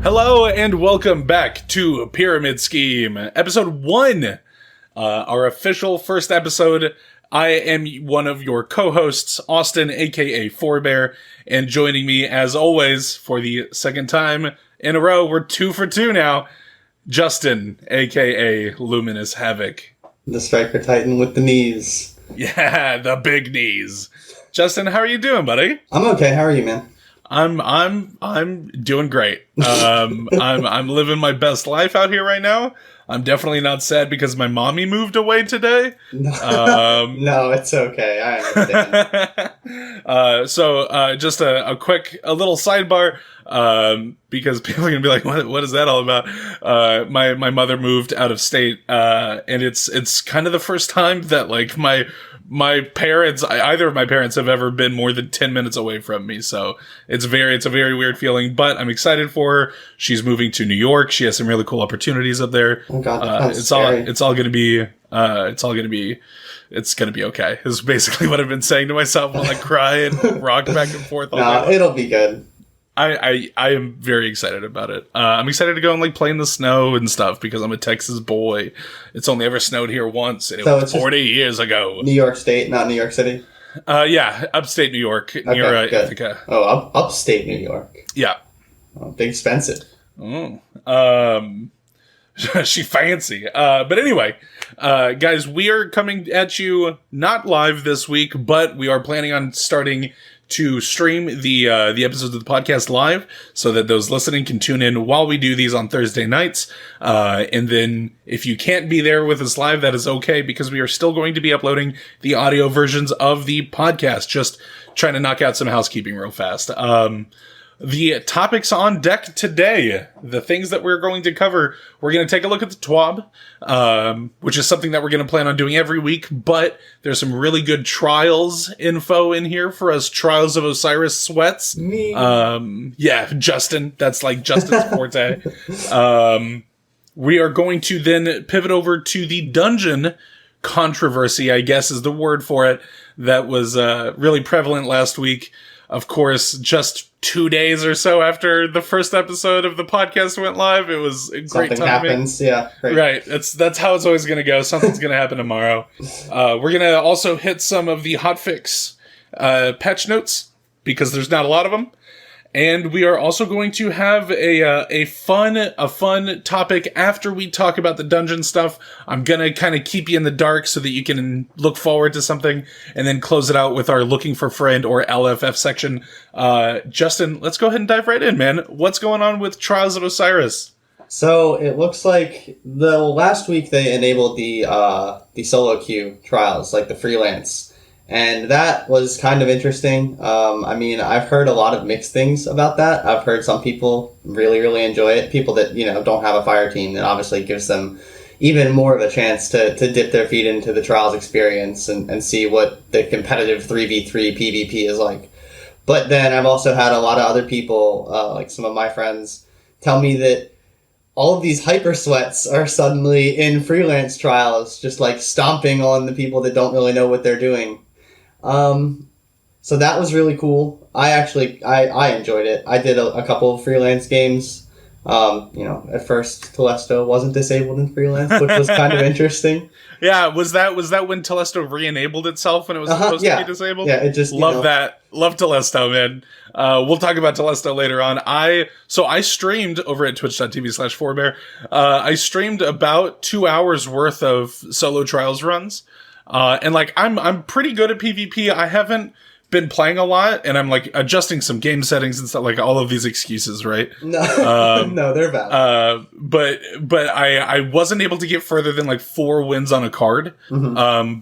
Hello and welcome back to Pyramid Scheme, episode 1, our official first episode. I am one of your co-hosts, Austin, aka Pfhorbear, and joining me as always for the second time in a row, we're 2 for 2 now, Justin, aka Luminous Havoc. The striker titan with the knees. Yeah, the big knees. Justin, how are you doing, buddy? I'm okay. How are you, man? I'm doing great. I'm living my best life out here right now. I'm definitely not sad because my mommy moved away today. No, it's okay. I understand. Just a little sidebar, because people are gonna be like, what is that all about? My mother moved out of state, and it's kind of the first time that like my parents, either of my parents have ever been more than 10 minutes away from me. So it's a very weird feeling, but I'm excited for her. She's moving to New York. She has some really cool opportunities up there. Oh God, it's all going to be okay. Is basically what I've been saying to myself while I cry and rock back and forth all day. It'll be good. I am very excited about it. I'm excited to go and like play in the snow and stuff because I'm a Texas boy. It's only ever snowed here once, and it was 40 years ago. New York State, not New York City? Yeah, upstate New York, near Ithaca. Oh, upstate New York. Yeah. Oh, big expensive. She fancy. But anyway, guys, we are coming at you not live this week, but we are planning on starting to stream the episodes of the podcast live so that those listening can tune in while we do these on Thursday nights. And then if you can't be there with us live, that is okay because we are still going to be uploading the audio versions of the podcast. Just trying to knock out some housekeeping real fast. The topics on deck today, the things that we're going to cover, we're going to take a look at the TWAB, which is something that we're going to plan on doing every week, but there's some really good Trials info in here for us Trials of Osiris sweats. Me. Yeah, Justin, that's like Justin's forte. We are going to then pivot over to the dungeon controversy, I guess is the word for it, that was really prevalent last week. Of course, just 2 days or so after the first episode of the podcast went live, it was a great timing. Something happens, yeah. Great. Right, that's how it's always going to go. Something's going to happen tomorrow. We're going to also hit some of the hotfix patch notes, because there's not a lot of them. And we are also going to have a fun topic after we talk about the dungeon stuff. I'm going to kind of keep you in the dark so that you can look forward to something and then close it out with our Looking for Friend or LFF section. Justin, let's go ahead and dive right in, man. What's going on with Trials of Osiris? So it looks like the last week they enabled the solo queue trials, like the freelance. And that was kind of interesting. I mean, I've heard a lot of mixed things about that. I've heard some people really enjoy it. People that, don't have a fire team, that obviously gives them even more of a chance to dip their feet into the Trials experience and see what the competitive 3v3 PvP is like. But then I've also had a lot of other people, like some of my friends, tell me that all of these hyper sweats are suddenly in freelance trials, just like stomping on the people that don't really know what they're doing. So that was really cool. I enjoyed it. I did a couple of freelance games. At first Telesto wasn't disabled in freelance, which was kind of interesting. Yeah, was that when Telesto re-enabled itself when it was supposed to be disabled? Yeah, it just love that. Love Telesto, man. We'll talk about Telesto later on. I streamed over at twitch.tv/Pfhorbear. I streamed about 2 hours worth of solo trials runs. And like, I'm pretty good at PvP. I haven't been playing a lot, and I'm like adjusting some game settings and stuff, like all of these excuses, right? No, no, they're valid. But I wasn't able to get further than like 4 wins on a card,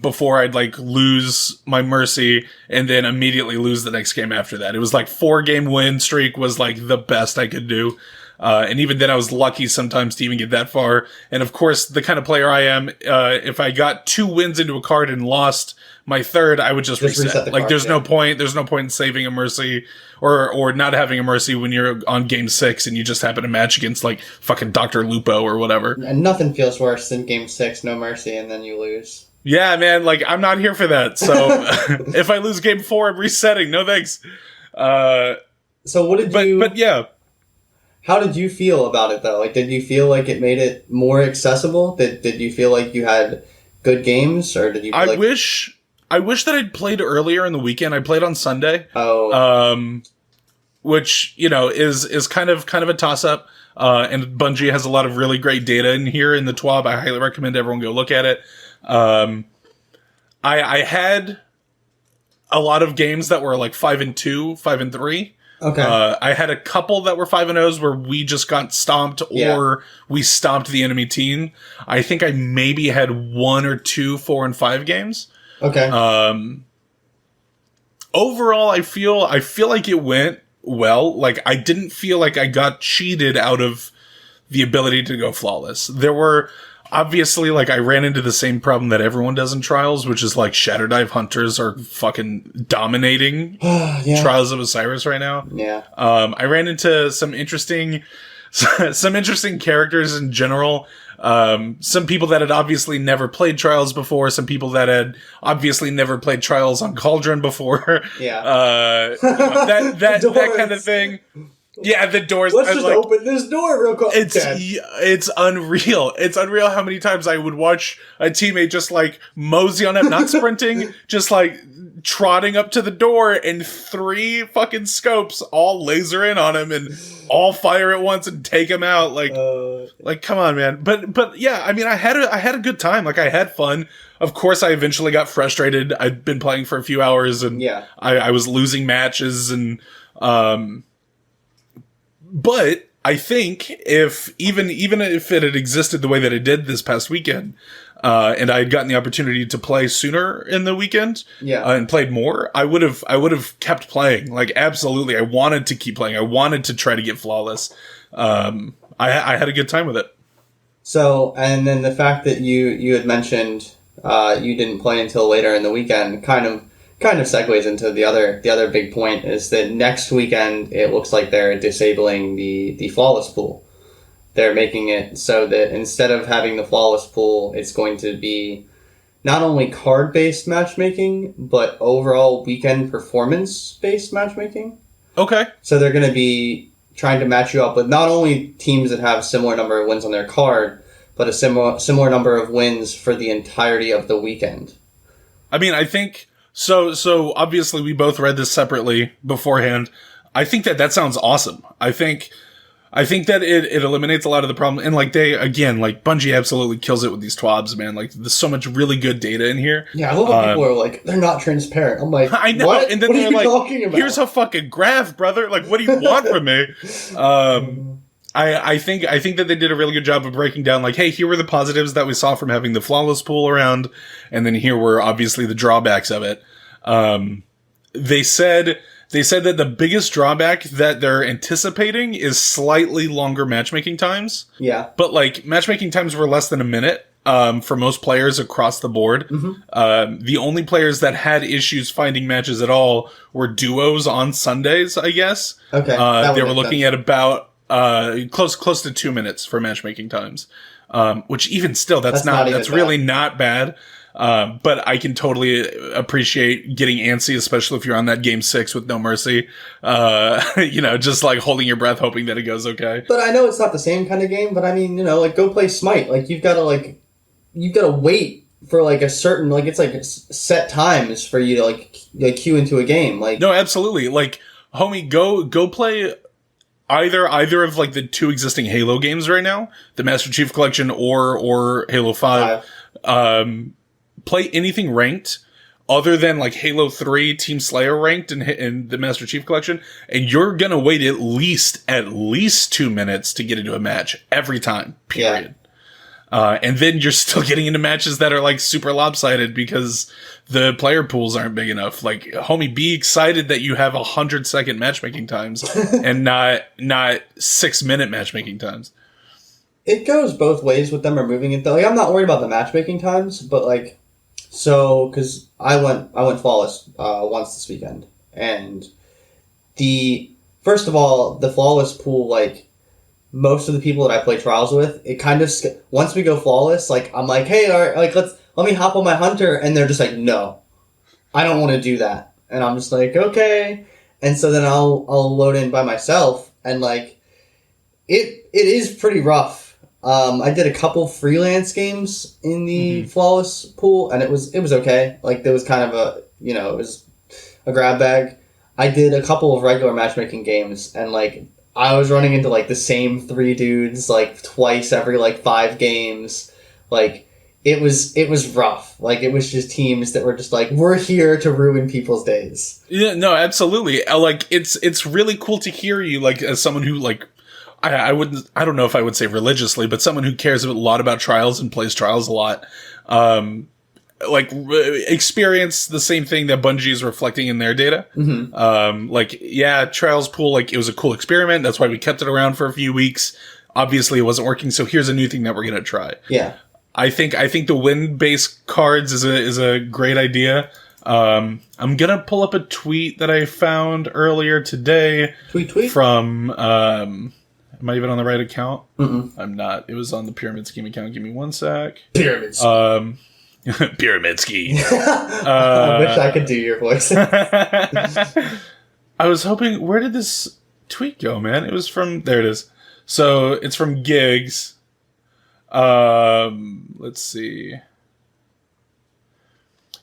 before I'd like lose my Mercy and then immediately lose the next game after that. It was like 4-game win streak was like the best I could do. And even then I was lucky sometimes to even get that far. And of course, the kind of player I am, if I got 2 wins into a card and lost my third, I would just reset. Like, there's no point in saving a Mercy or not having a Mercy when you're on game 6 and you just happen to match against like fucking Dr. Lupo or whatever. And nothing feels worse than game 6, no Mercy, and then you lose. Yeah, man, like, I'm not here for that. So if I lose game 4, I'm resetting. No thanks. So what did you... But yeah. How did you feel about it though? Like, did you feel like it made it more accessible? Did you feel like you had good games, or did you feel I wish that I'd played earlier in the weekend. I played on Sunday. Oh. Which, is kind of a toss up. And Bungie has a lot of really great data in here in the TWAB. I highly recommend everyone go look at it. I had a lot of games that were like 5-2, 5-3. Okay. I had a couple that were 5-0s where we just got stomped or we stomped the enemy team. I think I maybe had 1 or 2 4-5 games. Okay. Overall, I feel like it went well. Like, I didn't feel like I got cheated out of the ability to go flawless. There were obviously, like, I ran into the same problem that everyone does in Trials, which is like Shatter Dive Hunters are fucking dominating Trials of Osiris right now. Yeah. I ran into some interesting characters in general. Some people that had obviously never played Trials before, some people that had obviously never played Trials on Cauldron before. Yeah. That kind of thing. Yeah, the doors. Let's just open this door real quick. It's unreal. It's unreal how many times I would watch a teammate just like mosey on him, not sprinting, just like trotting up to the door, and 3 fucking scopes all laser in on him and all fire at once and take him out. Like come on, man. But yeah, I mean, I had a good time. Like, I had fun. Of course, I eventually got frustrated. I'd been playing for a few hours and I was losing matches and but I think even if it had existed the way that it did this past weekend, and I had gotten the opportunity to play sooner in the weekend, and played more, I would have kept playing. Like, absolutely, I wanted to keep playing. I wanted to try to get flawless. I had a good time with it. So, and then the fact that you had mentioned you didn't play until later in the weekend kind of segues into the other big point, is that next weekend it looks like they're disabling the flawless pool. They're making it so that instead of having the flawless pool, it's going to be not only card-based matchmaking, but overall weekend performance-based matchmaking. Okay. So they're going to be trying to match you up with not only teams that have similar number of wins on their card, but a similar number of wins for the entirety of the weekend. I mean, I think... So obviously we both read this separately beforehand. I think that sounds awesome. I think that it eliminates a lot of the problem. And like Bungie absolutely kills it with these TWABs, man. Like, there's so much really good data in here. Yeah, I love when people are like, they're not transparent. I'm like, I know. What? And then what they're are you like, talking about? Here's a fucking graph, brother. Like, what do you want from me? I think that they did a really good job of breaking down, like, hey, here were the positives that we saw from having the flawless pool around, and then here were obviously the drawbacks of it. They said that the biggest drawback that they're anticipating is slightly longer matchmaking times. Yeah. But like, matchmaking times were less than a minute, for most players across the board. Mm-hmm. The only players that had issues finding matches at all were duos on Sundays, I guess. Okay. They were looking at about, close to 2 minutes for matchmaking times. Which even still, that's really not bad. But I can totally appreciate getting antsy, especially if you're on that game 6 with no mercy. Just like holding your breath, hoping that it goes okay. But I know it's not the same kind of game, but I mean, like, go play Smite. Like, you've got to wait for like a certain, like, it's like set times for you to like queue into a game. Like, no, absolutely. Like, homie, go play either of like the 2 existing Halo games right now, the Master Chief Collection or Halo 5. Play anything ranked other than like Halo 3 Team Slayer ranked in the Master Chief Collection, and you're gonna wait at least 2 minutes to get into a match every time, period. And then you're still getting into matches that are like super lopsided because the player pools aren't big enough. Like, homie, be excited that you have 100-second matchmaking times and not 6-minute matchmaking times. It goes both ways with them removing it though. Like, I'm not worried about the matchmaking times, but like, so, because I went flawless once this weekend, and first of all, the flawless pool, like, most of the people that I play trials with, it kind of, once we go flawless, like, I'm like, hey, all right, like, let me hop on my hunter, and they're just like, no, I don't want to do that, and I'm just like, okay, and so then I'll load in by myself, and like, It is pretty rough. I did a couple freelance games in the flawless pool, and it was okay. Like, there was kind of a, it was a grab bag. I did a couple of regular matchmaking games, and, like, I was running into, like, the same 3 dudes, like, twice every, like, 5 games. Like, it was rough. Like, it was just teams that were just like, we're here to ruin people's days. Yeah, no, absolutely. Like, it's really cool to hear you, like, as someone who, like, I don't know if I would say religiously, but someone who cares a lot about trials and plays trials a lot, experience the same thing that Bungie is reflecting in their data. Trials pool, like, it was a cool experiment. That's why we kept it around for a few weeks. Obviously, it wasn't working, so here's a new thing that we're gonna try. Yeah, I think the win-based cards is a great idea. I'm gonna pull up a tweet that I found earlier today. Tweet from. Am I even on the right account? I'm not. It was on the Pyramid Scheme account. Give me one sec. Pyramid Scheme. Pyramid Scheme. I wish I could do your voice. I was hoping. Where did this tweet go, man? It was from. There it is. So it's from Gigs. Let's see.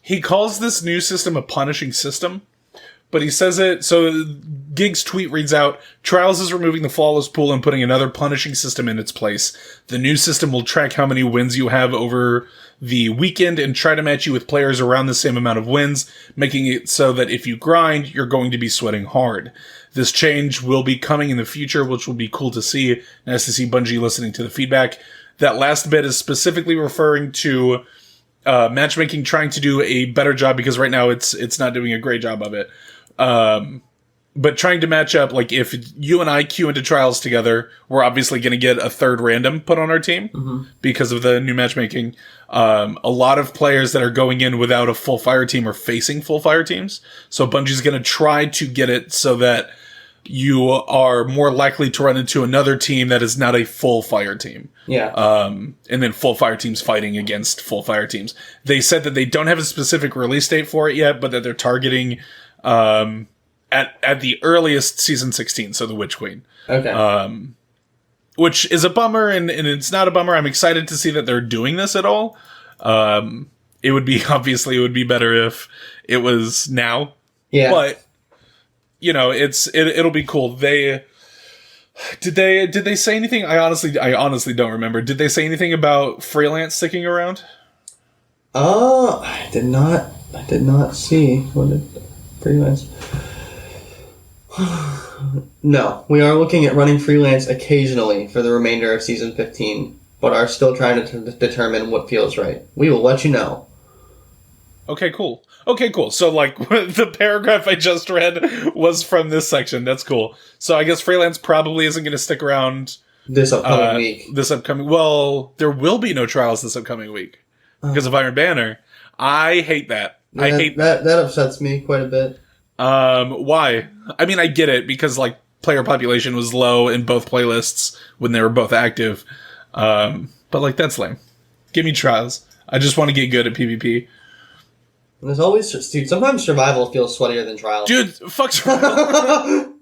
He calls this new system a punishing system, but he says it, so Gig's tweet reads out, Trials is removing the flawless pool and putting another punishing system in its place. The new system will track how many wins you have over the weekend and try to match you with players around the same amount of wins, making it so that if you grind, you're going to be sweating hard. This change will be coming in the future, which will be cool to see. Nice to see Bungie listening to the feedback. That last bit is specifically referring to matchmaking trying to do a better job, because right now it's not doing a great job of it. But trying to match up, like, if you and I queue into trials together, we're obviously going to get a third random put on our team because of the new matchmaking. A lot of players that are going in without a full fire team are facing full fire teams. So Bungie's going to try to get it so that you are more likely to run into another team that is not a full fire team. Yeah. And then full fire teams fighting against full fire teams. They said that they don't have a specific release date for it yet, but that they're targeting at the earliest season 16, so the Witch Queen. Okay. Which is a bummer, and it's not a bummer. I'm excited to see that they're doing this at all. It would be better if it was now. Yeah. But it'll be cool. Did they say anything? I honestly don't remember. Did they say anything about freelance sticking around? I did not see what it freelance. No, we are looking at running freelance occasionally for the remainder of season 15, but are still trying to determine what feels right. We will let you know. Okay, cool. So, like, the paragraph I just read was from this section. That's cool. So I guess freelance probably isn't going to stick around this upcoming week. Well, there will be no trials this upcoming week because of Iron Banner. I hate that. That upsets me quite a bit. Why? I mean, I get it because, like, player population was low in both playlists when they were both active. But, like, that's lame. Give me trials. I just want to get good at PvP. There's always, dude, sometimes survival feels sweatier than trials. Dude, fuck survival.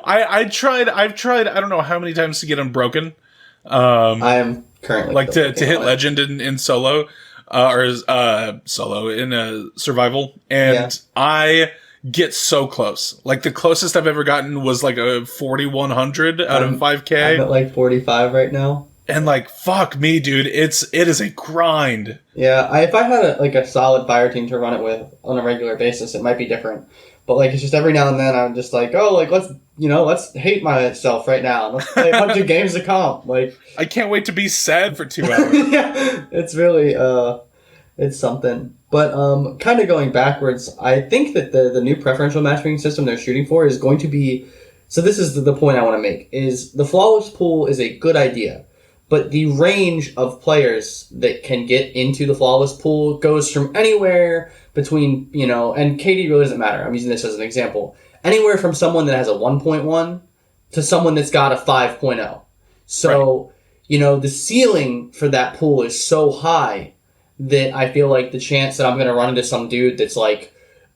I've tried, I don't know how many times to get unbroken. I am currently like to hit legend in solo, solo in survival, and I get so close. Like, the closest I've ever gotten was like a 4100 out of 5K. I'm at like 45 right now. And, like, fuck me, dude. It is a grind. Yeah, if I had a solid fire team to run it with on a regular basis, it might be different. But, like, it's just every now and then I'm just like, oh, like, let's hate myself right now. Let's play a bunch of games of comp. Like, I can't wait to be sad for 2 hours. Yeah, it's really, it's something. But, kind of going backwards, I think that the new preferential matchmaking system they're shooting for is going to be... So this is the point I want to make, is the flawless pool is a good idea. But the range of players that can get into the flawless pool goes from anywhere between, and KD really doesn't matter. I'm using this as an example. Anywhere from someone that has a 1.1 to someone that's got a 5.0. So, right. The ceiling for that pool is so high that I feel like the chance that I'm going to run into some dude that's like,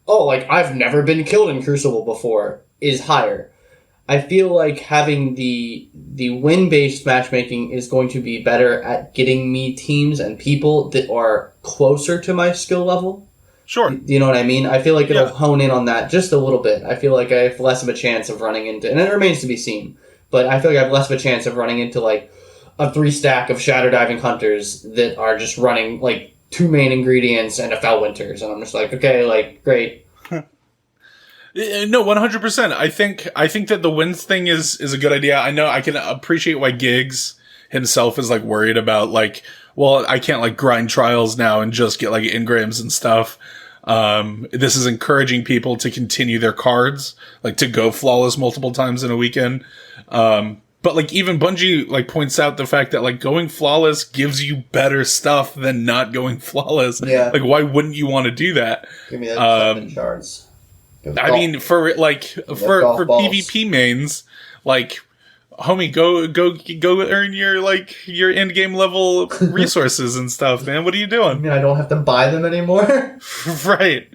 oh, like, I've never been killed in Crucible before is higher. I feel like having the win-based matchmaking is going to be better at getting me teams and people that are closer to my skill level. Sure. Do you know what I mean? I feel like it'll hone in on that just a little bit. I feel like I have less of a chance of running into, and it remains to be seen, but I feel like I have less of a chance of running into like a 3-stack of Shadow Diving Hunters that are just running like 2 main ingredients and a Felwinters, and I'm just like, okay, like, great. No, 100%. I think that the wins thing is a good idea. I know I can appreciate why Giggs himself is like worried about like, well, I can't like grind trials now and just get like engrams and stuff. This is encouraging people to continue their cards, like to go flawless multiple times in a weekend. But like even Bungie like points out the fact that like going flawless gives you better stuff than not going flawless. Yeah. Like why wouldn't you want to do that? Give me that 7 shards. I mean, for like for PvP mains, like, homie, go earn your end game level resources and stuff, man. What are you I doing? mean, I don't have to buy them anymore. Right.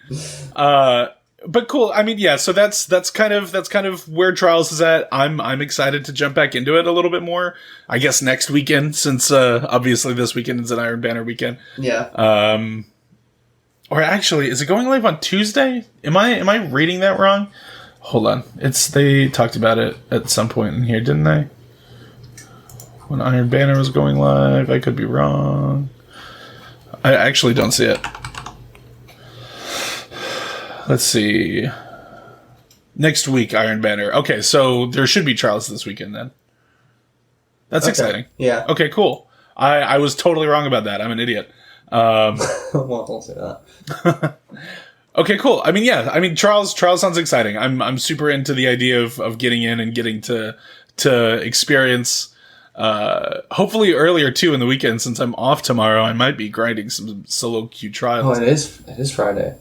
But cool. I mean, yeah. So that's kind of where Trials is at. I'm excited to jump back into it a little bit more. I guess next weekend, since obviously this weekend is an Iron Banner weekend. Yeah. Or actually, is it going live on Tuesday? Am I reading that wrong? Hold on. They talked about it at some point in here, didn't they? When Iron Banner was going live, I could be wrong. I actually don't see it. Let's see. Next week, Iron Banner. Okay, so there should be trials this weekend then. That's exciting. Yeah. Okay, cool. I was totally wrong about that. I'm an idiot. Well, don't say that. Okay, cool. I mean, yeah. I mean, Trials sounds exciting. I'm super into the idea of getting in and getting to experience. Hopefully earlier too in the weekend, since I'm off tomorrow. I might be grinding some solo queue trials. Oh, it is Friday.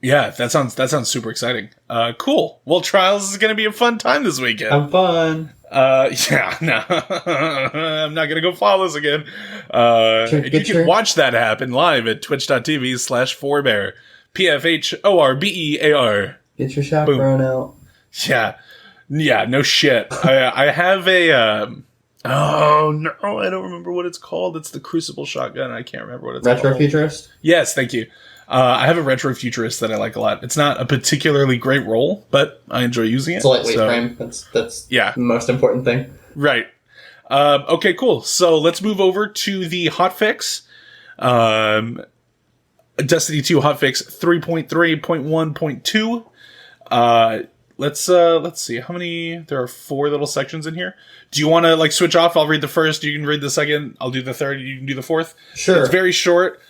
Yeah, that sounds super exciting. Cool. Well, Trials is gonna be a fun time this weekend. Have fun. Yeah, no, I'm not gonna go flawless again. You can watch that happen live at twitch.tv/Pfhorbear. Pfhorbear. Get your chaperone out. Yeah, no shit. I have a, oh no, I don't remember what it's called. It's the Crucible shotgun. I can't remember what it's called. Retrofuturist? Yes, thank you. I have a Retrofuturist that I like a lot. It's not a particularly great roll, but I enjoy using it. It's a lightweight frame. That's the most important thing. Right. Okay, cool. So let's move over to the hotfix. Destiny 2 hotfix 3.3.1.2. Let's see how many. There are 4 little sections in here. Do you want to like switch off? I'll read the first. You can read the second. I'll do the third. You can do the fourth. Sure. It's very short.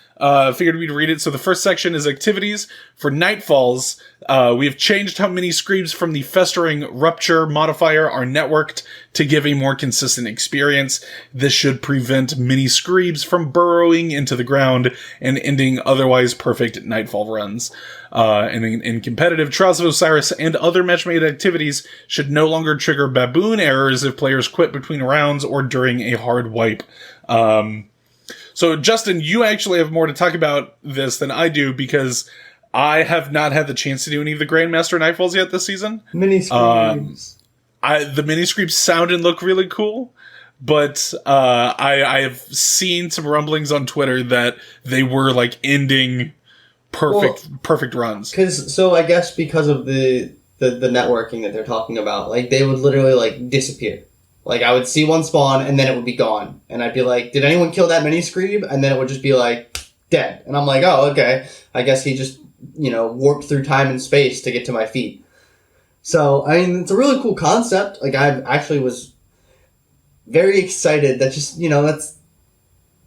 Figured we'd read it. So the first section is activities for Nightfalls. We have changed how mini screams from the festering rupture modifier are networked to give a more consistent experience. This should prevent mini screams from burrowing into the ground and ending otherwise perfect Nightfall runs. And in competitive, Trials of Osiris and other match-made activities should no longer trigger baboon errors if players quit between rounds or during a hard wipe. So, Justin, you actually have more to talk about this than I do because I have not had the chance to do any of the Grandmaster Nightfalls yet this season. Mini screams. The mini screams sound and look really cool, but I have seen some rumblings on Twitter that they were like ending perfect runs. So I guess because of the networking that they're talking about, like they would literally like disappear. Like, I would see one spawn, and then it would be gone. And I'd be like, did anyone kill that mini screeb? And then it would just be like, dead. And I'm like, oh, okay. I guess he just, warped through time and space to get to my feet. So, I mean, it's a really cool concept. Like, I actually was very excited that just,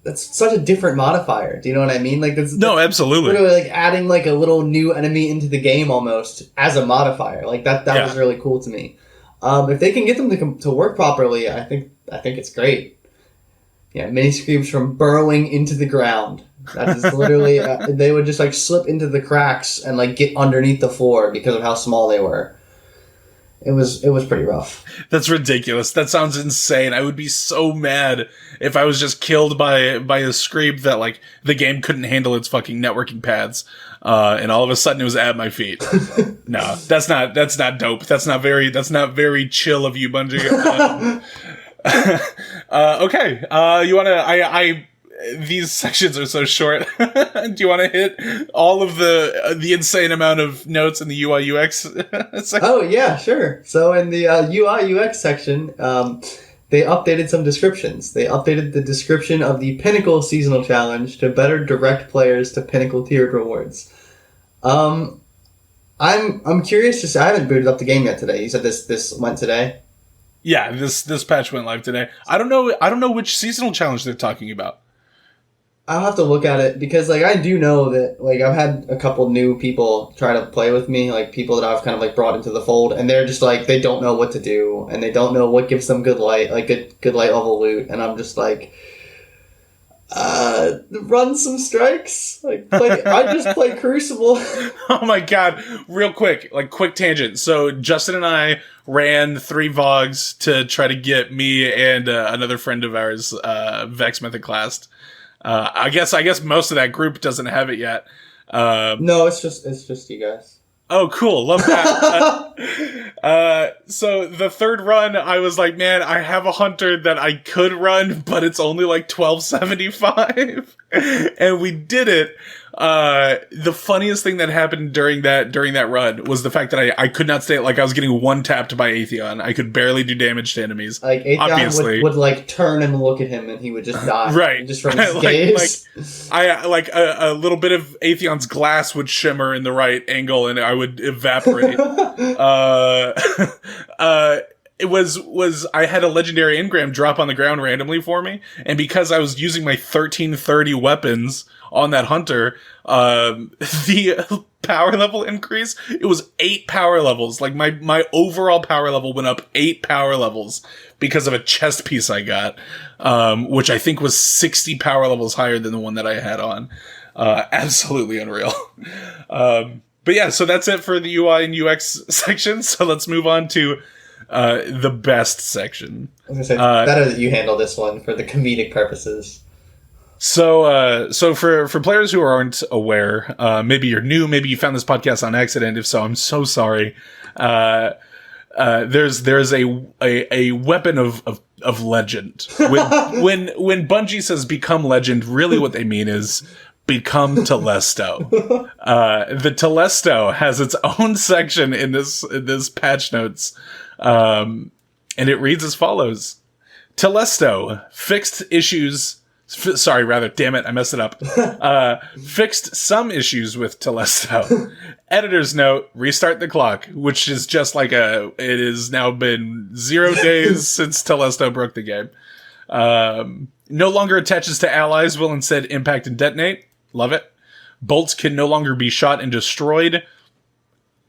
that's such a different modifier. Do you know what I mean? Like, that's absolutely. Literally, like, adding, like, a little new enemy into the game almost as a modifier. Like, that was really cool to me. If they can get them to work properly, I think it's great. Yeah, mini screams from burrowing into the ground. That is literally they would just like slip into the cracks and like get underneath the floor because of how small they were. it was pretty rough. That's ridiculous. That sounds insane. I would be so mad if I was just killed by a scream that like the game couldn't handle its fucking networking paths, and all of a sudden it was at my feet. No, that's not dope. That's not very chill of you, Bungie. Okay. You wanna? These sections are so short. Do you want to hit all of the insane amount of notes in the UI UX section? Oh yeah, sure. So in the UI UX section, they updated some descriptions. They updated the description of the Pinnacle seasonal challenge to better direct players to Pinnacle tiered rewards. I'm curious to see. I haven't booted up the game yet today. You said this went today. Yeah, this patch went live today. I don't know which seasonal challenge they're talking about. I'll have to look at it because, like, I do know that, like, I've had a couple new people try to play with me, like, people that I've kind of, like, brought into the fold, and they're just, like, they don't know what to do, and they don't know what gives them good light, like, good light level loot, and I'm just, like, run some strikes? Like, I just play Crucible. Oh my god, real quick, like, quick tangent. So, Justin and I ran 3 Vogs to try to get me and another friend of ours, Vex Method Classed. I guess most of that group doesn't have it yet. No, it's just you guys. Oh, cool. Love that. So the third run, I was like, man, I have a hunter that I could run, but it's only like 1275. And we did it. The funniest thing that happened during that run was the fact that I could not stay, like, I was getting one tapped by Atheon. I could barely do damage to enemies. Like, Atheon would like turn and look at him and he would just die. Right. Just from his gaze. A little bit of Atheon's glass would shimmer in the right angle and I would evaporate. It was I had a legendary engram drop on the ground randomly for me, and because I was using my 1330 weapons on that hunter, the power level increase, it was 8 power levels. Like my overall power level went up 8 power levels because of a chest piece I got, which I think was 60 power levels higher than the one that I had on. Absolutely unreal. But yeah, so that's it for the UI and UX section. So let's move on to the best section. I was gonna say, better that you handle this one for the comedic purposes. So for players who aren't aware, maybe you're new, maybe you found this podcast on accident. If so, I'm so sorry. There's a weapon of legend. When Bungie says become legend, really what they mean is become Telesto. The Telesto has its own section in this patch notes. And it reads as follows. Telesto fixed issues. Damn it, I messed it up. Fixed some issues with Telesto. Editor's note, restart the clock, which is just like it has now been 0 days since Telesto broke the game. No longer attaches to allies, will instead impact and detonate. Love it. Bolts can no longer be shot and destroyed.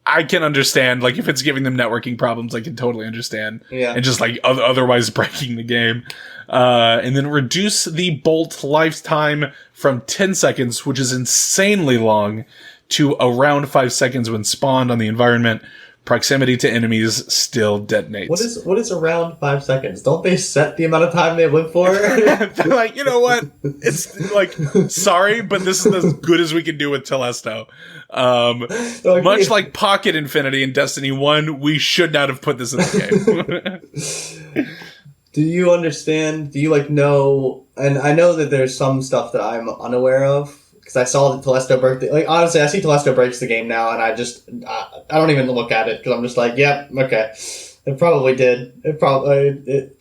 I can understand, like, if it's giving them networking problems, I can totally understand. Yeah. And just, like, otherwise breaking the game. And then reduce the bolt lifetime from 10 seconds, which is insanely long, to around 5 seconds when spawned on the environment. Proximity to enemies still detonates. What is around 5 seconds? Don't they set the amount of time they live for? They're like, you know what? It's like, sorry, but this is as good as we can do with Telesto. Much like Pocket Infinity in Destiny 1, we should not have put this in the game. Do you understand? Do you, like, know? And I know that there's some stuff that I'm unaware of. Because I saw that Telesto break like, honestly, I see Telesto breaks the game now, and I don't even look at it, because I'm just like, yep, okay. It probably did.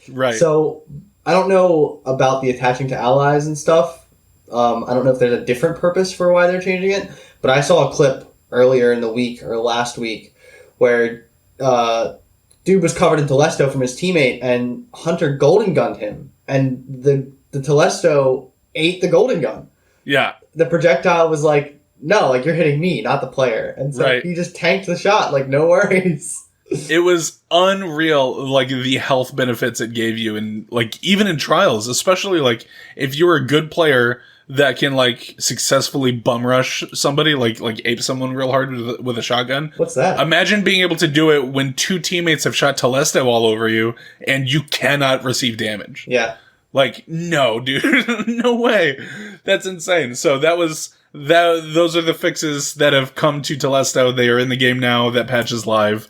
Right. So, I don't know about the attaching to allies and stuff. I don't know if there's a different purpose for why they're changing it, but I saw a clip earlier in the week, or last week, where dude was covered in Telesto from his teammate, and Hunter golden gunned him, and the Telesto ate the golden gun. Yeah. The projectile was like, no, like, you're hitting me, not the player. And so he just tanked the shot, like, no worries. It was unreal, like, the health benefits it gave you, and, like, even in trials, especially, like, if you were a good player that can like successfully bum rush somebody, like ape someone real hard with a shotgun. What's that? Imagine being able to do it when two teammates have shot Telesto all over you and you cannot receive damage. Yeah. Like, no, dude, no way. That's insane. So those are the fixes that have come to Telesto. They are in the game now. That patch is live.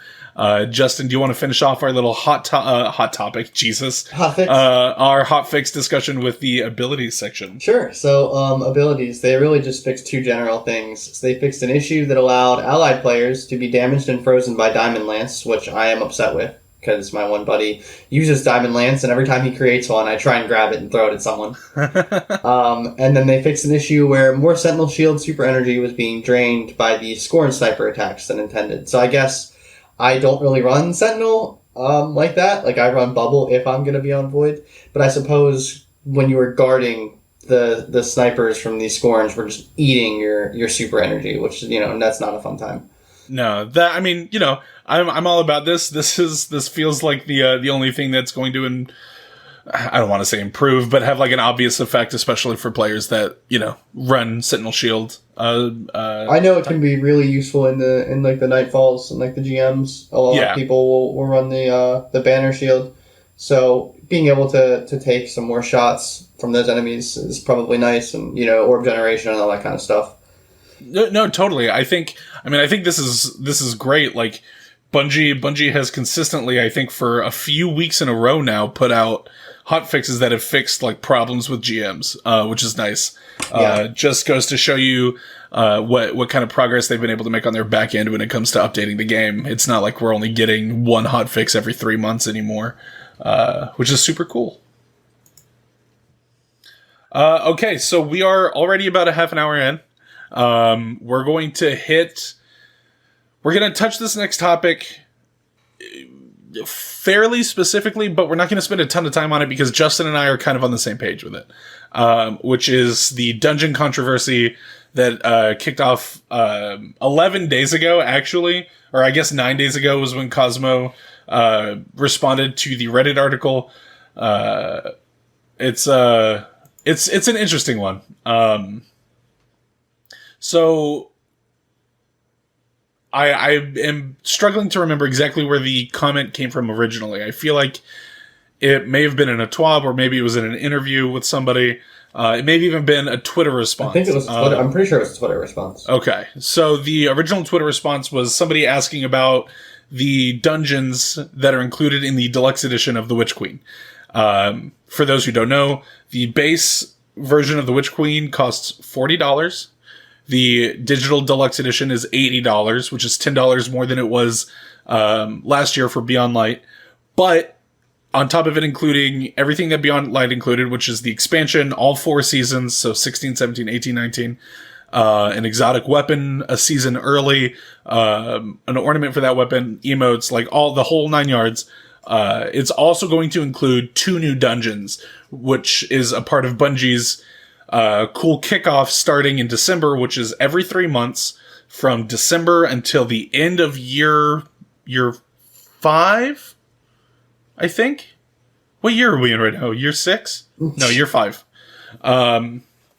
Justin, do you want to finish off our little hot topic? Jesus. Hot fix? Our hot fix discussion with the abilities section. Sure. So, abilities, they really just fixed two general things. So they fixed an issue that allowed allied players to be damaged and frozen by Diamond Lance, which I am upset with, because my one buddy uses Diamond Lance, and every time he creates one, I try and grab it and throw it at someone. And then they fixed an issue where more Sentinel Shield super energy was being drained by the Scorn Sniper attacks than intended. So I guess I don't really run Sentinel like that. Like, I run Bubble if I'm going to be on Void. But I suppose when you were guarding the snipers from these Scorns were just eating your super energy, which, and that's not a fun time. No, I'm all about this. This feels like the only thing that's going to, I don't want to say improve, but have like an obvious effect, especially for players that run Sentinel Shield. I know it can be really useful in the Nightfalls and like the GMs. A lot of people will run the Banner Shield, so being able to take some more shots from those enemies is probably nice, and orb generation and all that kind of stuff. No, totally. I think this is great. Like, Bungie has consistently, I think for a few weeks in a row now, put out hot fixes that have fixed like problems with GMs, which is nice. Just goes to show you what kind of progress they've been able to make on their back end when it comes to updating the game. It's not like we're only getting one hot fix every 3 months anymore, which is super cool. Okay, so we are already about a half an hour in. We're going to touch this next topic fairly specifically, but we're not going to spend a ton of time on it because Justin and I are kind of on the same page with it, which is the dungeon controversy that kicked off 11 days ago, actually, or I guess 9 days ago was when Cosmo responded to the Reddit article. It's an interesting one. So I am struggling to remember exactly where the comment came from originally. I feel like it may have been in a TWAB, or maybe it was in an interview with somebody. It may have even been a Twitter response. I think it was Twitter. I'm pretty sure it was a Twitter response. Okay. So the original Twitter response was somebody asking about the dungeons that are included in the deluxe edition of the Witch Queen. For those who don't know, the base version of the Witch Queen costs $40. The digital deluxe edition is $80, which is $10 more than it was last year for Beyond Light. But on top of it, including everything that Beyond Light included, which is the expansion, all 4 seasons, so 16, 17, 18, 19, an exotic weapon a season early, an ornament for that weapon, emotes, like the whole 9 yards. It's also going to include 2 new dungeons, which is a part of Bungie's cool kickoff starting in December, which is every 3 months from December until the end of year 5, I think. What year are we in right now? Year 6? No, year 5.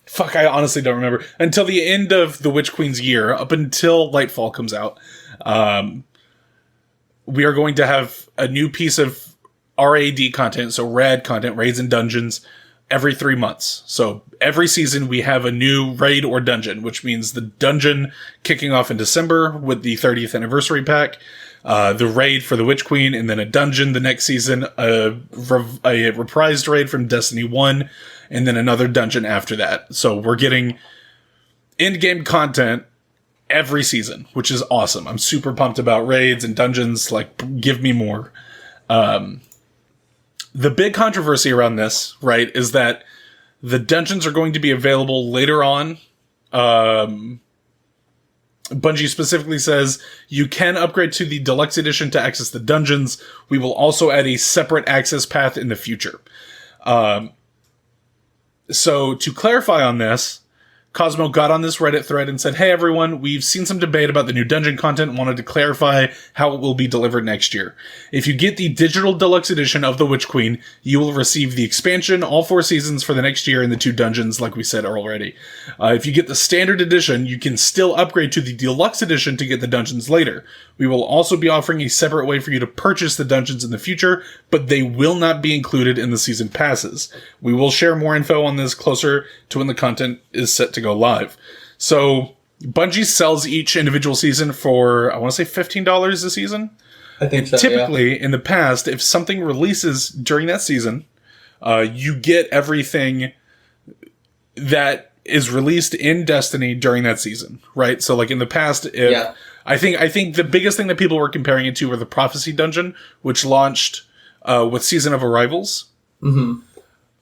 Fuck, I honestly don't remember. Until the end of the Witch Queen's year, up until Lightfall comes out, we are going to have a new piece of RAD content, so RAD content, raids and dungeons, every 3 months. So every season we have a new raid or dungeon, which means the dungeon kicking off in December with the 30th anniversary pack, the raid for the Witch Queen, and then a dungeon the next season, a reprised raid from Destiny 1, and then another dungeon after that. So we're getting in-game content every season, which is awesome. I'm super pumped about raids and dungeons. Like, give me more. The big controversy around this, right, is that the dungeons are going to be available later on. Bungie specifically says you can upgrade to the deluxe edition to access the dungeons. We will also add a separate access path in the future. So to clarify on this, Cosmo got on this Reddit thread and said, "Hey everyone, we've seen some debate about the new dungeon content and wanted to clarify how it will be delivered next year. If you get the digital deluxe edition of the Witch Queen, you will receive the expansion, all 4 seasons for the next year, and the 2 dungeons, like we said already. If you get the standard edition, you can still upgrade to the deluxe edition to get the dungeons later. We will also be offering a separate way for you to purchase the dungeons in the future, but they will not be included in the season passes. We will share more info on this closer to when the content is set to go live." So Bungie sells each individual season for, I want to say $15 a season. I think so. Typically, in the past, if something releases during that season, you get everything that is released in Destiny during that season, right? So, like in the past, I think the biggest thing that people were comparing it to were the Prophecy Dungeon, which launched with Season of Arrivals. Mm-hmm.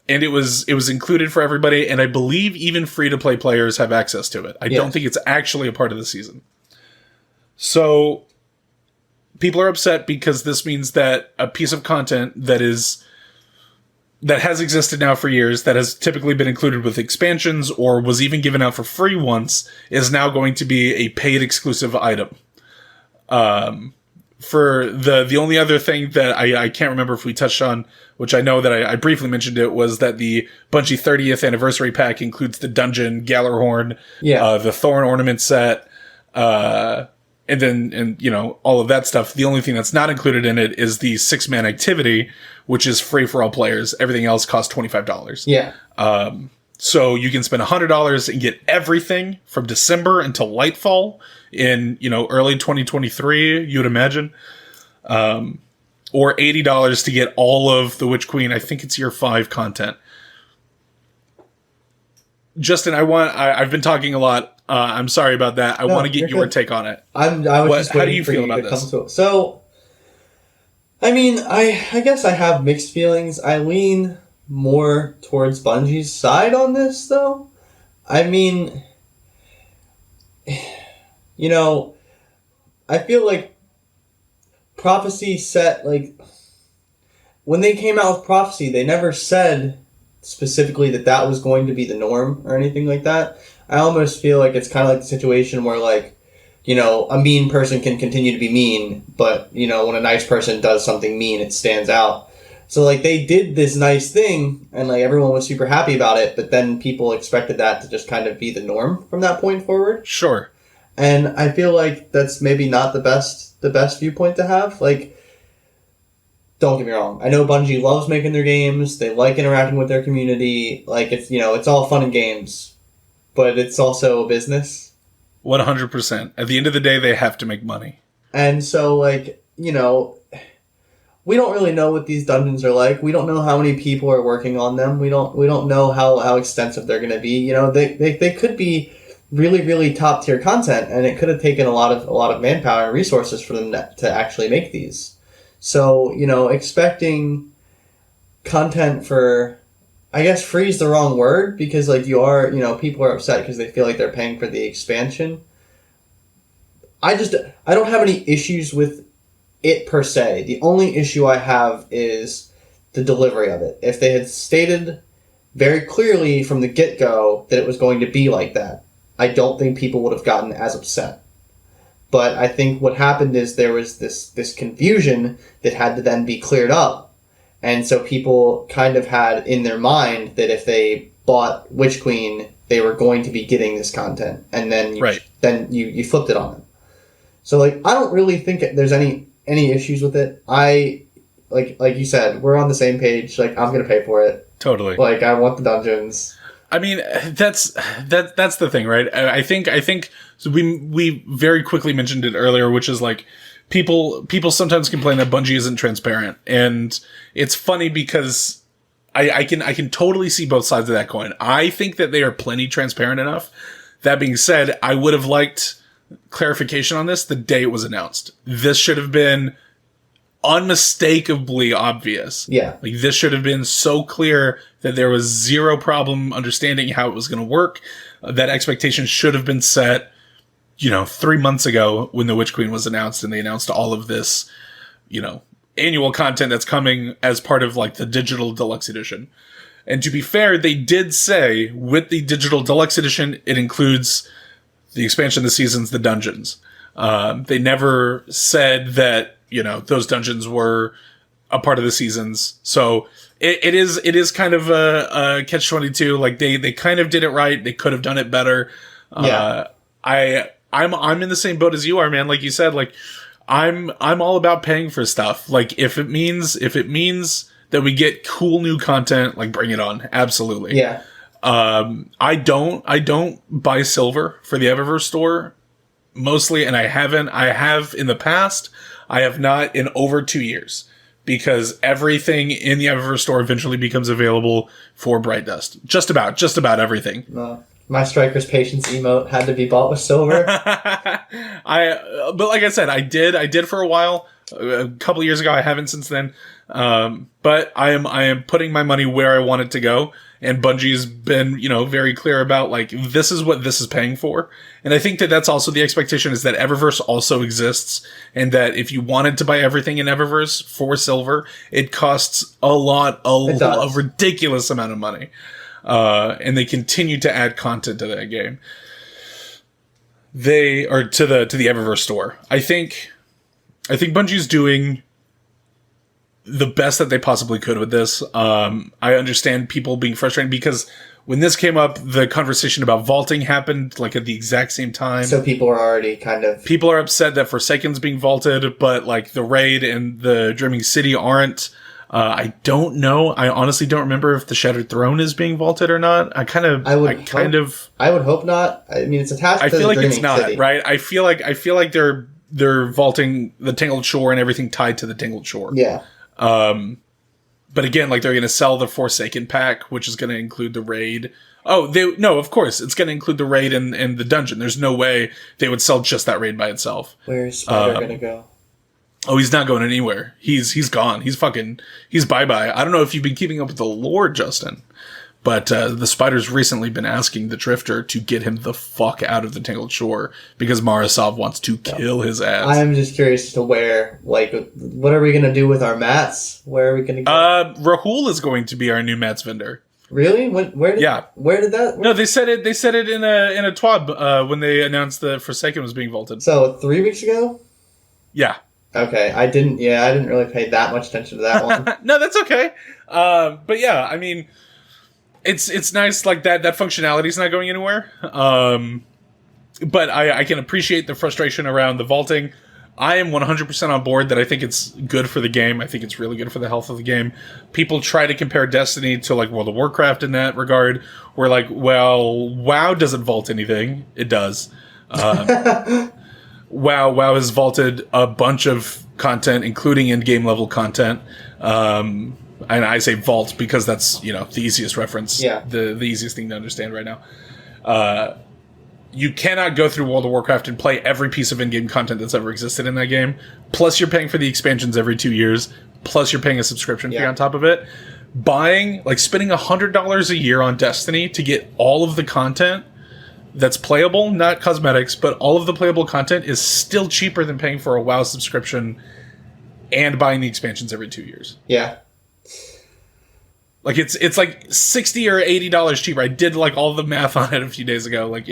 And it was included for everybody, and I believe even free-to-play players have access to it. I don't think it's actually a part of the season. So, people are upset because this means that a piece of content that has existed now for years, that has typically been included with expansions, or was even given out for free once, is now going to be a paid exclusive item. For the only other thing that I can't remember if we touched on, which I know that I briefly mentioned it, was that the Bungie 30th anniversary pack includes the dungeon, Gallarhorn, the Thorn ornament set, and all of that stuff. The only thing that's not included in it is the 6-man activity, which is free for all players. Everything else costs $25. Yeah. So you can spend $100 and get everything from December until Lightfall in, early 2023, you would imagine. Or $80 to get all of the Witch Queen. I think it's year 5 content. Justin, I've been talking a lot. I'm sorry about that. I want to get your take on it. How do you feel about this? So, I mean, I guess I have mixed feelings. I lean more towards Bungie's side on this, though. I mean, I feel like Prophecy set, when they came out with Prophecy, they never said specifically that was going to be the norm or anything like that. I almost feel like it's kind of like the situation where, a mean person can continue to be mean, but, when a nice person does something mean, it stands out. So, they did this nice thing, and, everyone was super happy about it, but then people expected that to just kind of be the norm from that point forward. Sure. And I feel like that's maybe not the best viewpoint to have. Don't get me wrong. I know Bungie loves making their games. They like interacting with their community. It's all fun and games, but it's also a business. 100%. At the end of the day, they have to make money. And so, we don't really know what these dungeons are like. We don't know how many people are working on them. We don't know how extensive they're going to be. They could be really, really top tier content, and it could have taken a lot of manpower and resources for them to actually make these. So, expecting content for, I guess free is the wrong word, because people are upset because they feel like they're paying for the expansion. I don't have any issues with it per se. The only issue I have is the delivery of it. If they had stated very clearly from the get-go that it was going to be like that, I don't think people would have gotten as upset. But I think what happened is there was this confusion that had to then be cleared up. And so people kind of had in their mind that if they bought Witch Queen, they were going to be getting this content. And then you flipped it on them. So I don't really think there's any issues with it. Like you said, we're on the same page. I'm going to pay for it. Totally. I want the dungeons. I mean, that's the thing, right? I think so we very quickly mentioned it earlier, which is people sometimes complain that Bungie isn't transparent, and it's funny because I can totally see both sides of that coin. I think that they are plenty transparent enough. That being said, I would have liked clarification on this the day it was announced. This should have been unmistakably obvious. Yeah. This should have been so clear that there was zero problem understanding how it was going to work. That expectation should have been set, 3 months ago when the Witch Queen was announced, and they announced all of this, annual content that's coming as part of the digital deluxe edition. And to be fair, they did say with the digital deluxe edition, it includes the expansion, the seasons, the dungeons. They never said that, those dungeons were a part of the seasons. So it is kind of a catch-22. Like they kind of did it right. They could have done it better. Yeah. I'm in the same boat as you are, man. Like you said, like I'm all about paying for stuff. Like if it means that we get cool new content, like bring it on. Absolutely. Yeah. I don't buy silver for the Eververse store mostly, and I have in the past. I have not in over 2 years, because everything in the Eververse store eventually becomes available for Bright Dust. Just about everything. My Striker's Patience emote had to be bought with silver. But like I said, I did for a while. A couple years ago, I haven't since then. But I am putting my money where I want it to go. And Bungie's been, very clear about, like, this is what this is paying for. And I think that that's also the expectation, is that Eververse also exists. And that if you wanted to buy everything in Eververse for silver, it costs a ridiculous amount of money. And they continue to add content to that game. They are to the Eververse store. I think Bungie's doing the best that they possibly could with this. I understand people being frustrated, because when this came up, the conversation about vaulting happened like at the exact same time. So people are already people are upset that Forsaken's being vaulted, but like the Raid and the Dreaming City aren't. I don't know. I honestly don't remember if the Shattered Throne is being vaulted or not. I would hope not. I mean, it's attached to the Dreaming City. I feel like it's not, right? I feel like they're vaulting the Tangled Shore and everything tied to the Tangled Shore. Yeah. But again, like they're going to sell the Forsaken pack, which is going to include the Raid. No, of course, it's going to include the Raid and the dungeon. There's no way they would sell just that Raid by itself. Where's Spider going to go? Oh, he's not going anywhere. He's gone. He's bye-bye. I don't know if you've been keeping up with the lore, Justin, but the Spider's recently been asking the Drifter to get him the fuck out of the Tangled Shore, because Marasov wants to kill his ass. I'm just curious to where, like, what are we going to do with our mats? Where are we going to go? Rahul is going to be our new mats vendor. Really? Where did that? No, they said it in a TWAB when they announced that Forsaken was being vaulted. So 3 weeks ago? Yeah. Okay, I didn't really pay that much attention to that one. No, that's okay. But yeah, I mean, it's nice, like that functionality's not going anywhere. But I can appreciate the frustration around the vaulting. I am 100% on board that I think it's good for the game. I think it's really good for the health of the game. People try to compare Destiny to like World of Warcraft in that regard. We're like, well, WoW doesn't vault anything. It does. WoW has vaulted a bunch of content, including in-game level content. And I say vault because that's, the easiest reference. Yeah. The easiest thing to understand right now. You cannot go through World of Warcraft and play every piece of in-game content that's ever existed in that game. Plus you're paying for the expansions every 2 years. Plus you're paying a subscription fee on top of it. Spending $100 a year on Destiny to get all of the content that's playable, not cosmetics, but all of the playable content is still cheaper than paying for a WoW subscription and buying the expansions every 2 years. Yeah. Like it's like $60 or $80 cheaper. I did like all the math on it a few days ago. Like